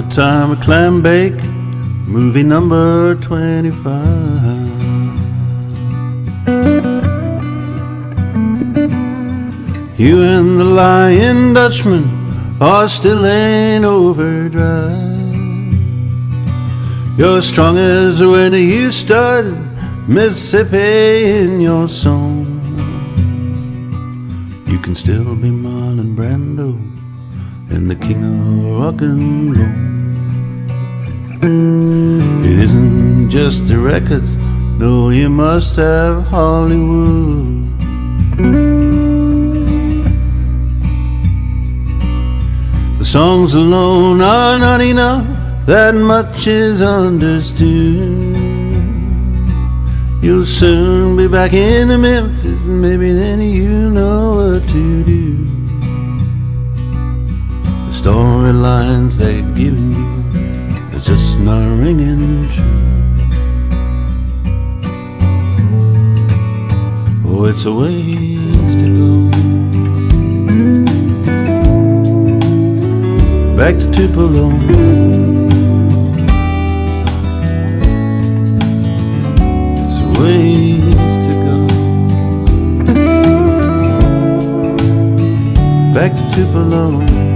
time of clam bake, movie number 25. You and the Lion Dutchman are still in overdrive. You're strong as when you started Mississippi in your song. You can still be Marlon Brando and the king of rock and roll. It isn't just the records, no, you must have Hollywood. The songs alone are not enough, that much is understood. You'll soon be back in Memphis, and maybe then you know what to do. The storylines they're giving you, it's just not ringing true. Oh, it's a ways to go back to Tupelo. It's a ways to go back to Tupelo.